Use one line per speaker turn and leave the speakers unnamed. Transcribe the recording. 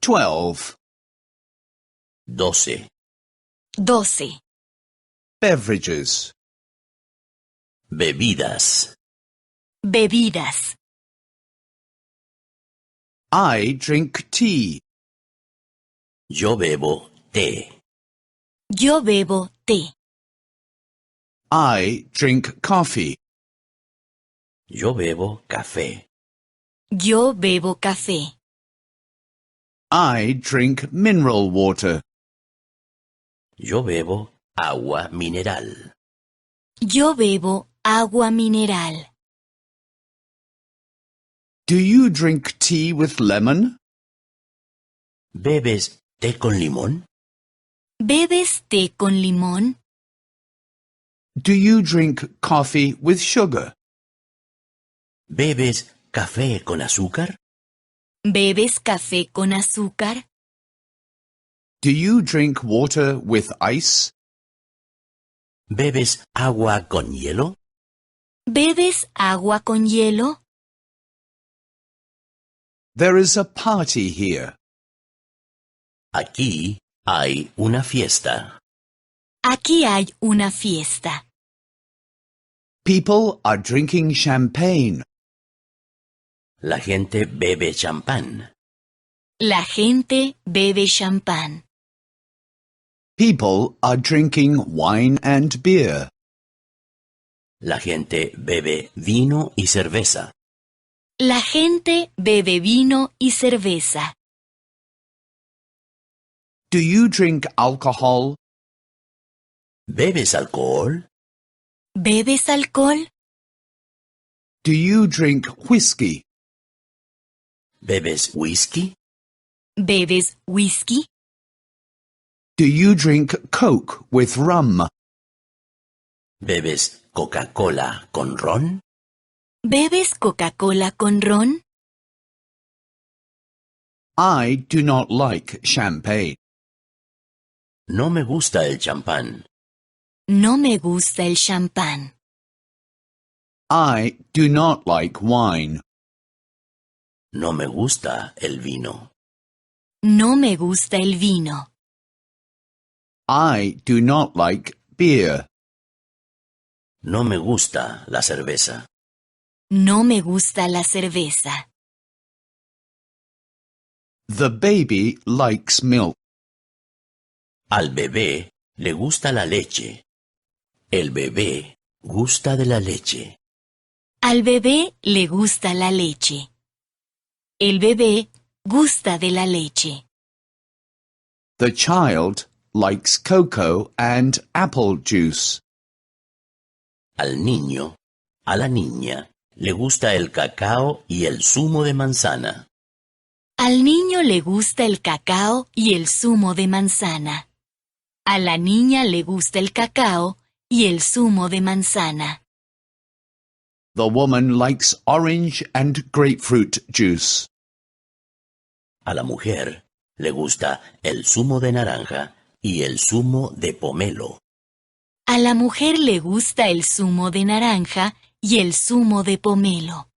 12.
12.
12.
Beverages.
Bebidas.
Bebidas.
I drink tea.
Yo bebo té.
Yo bebo té.
I drink coffee.
Yo bebo café.
Yo bebo café.
I drink mineral water.
Yo bebo agua mineral.
Yo bebo agua mineral.
Do you drink tea with lemon?
¿Bebes té con limón?
¿Bebes té con limón?
Do you drink coffee with sugar?
¿Bebes café con azúcar?
¿Bebes café con azúcar?
Do you drink water with ice?
¿Bebes agua con hielo?
¿Bebes agua con hielo?
There is a party here.
Aquí hay una fiesta.
Aquí hay una fiesta.
People are drinking champagne.
La gente bebe champán.
La gente bebe champán.
People are drinking wine and beer.
La gente bebe vino y cerveza.
La gente bebe vino y cerveza.
Do you drink alcohol?
¿Bebes alcohol?
¿Bebes alcohol?
Do you drink whiskey?
¿Bebes whisky?
¿Bebes whisky?
Do you drink Coke with rum?
¿Bebes Coca-Cola con ron?
¿Bebes Coca-Cola con ron?
I do not like champagne.
No me gusta el champán.
No me gusta el champán.
I do not like wine.
No me gusta el vino.
No me gusta el vino.
I do not like beer.
No me gusta la cerveza.
No me gusta la cerveza.
The baby likes milk.
Al bebé le gusta la leche. El bebé gusta de la leche.
Al bebé le gusta la leche. El bebé gusta de la leche.
The child likes cocoa and apple juice.
Al niño, a la niña, le gusta el cacao y el zumo de manzana.
Al niño le gusta el cacao y el zumo de manzana. A la niña le gusta el cacao y el zumo de manzana.
The woman likes orange and grapefruit juice.
A la mujer le gusta el zumo de naranja y el zumo de pomelo.
A la mujer le gusta el zumo de naranja y el zumo de pomelo.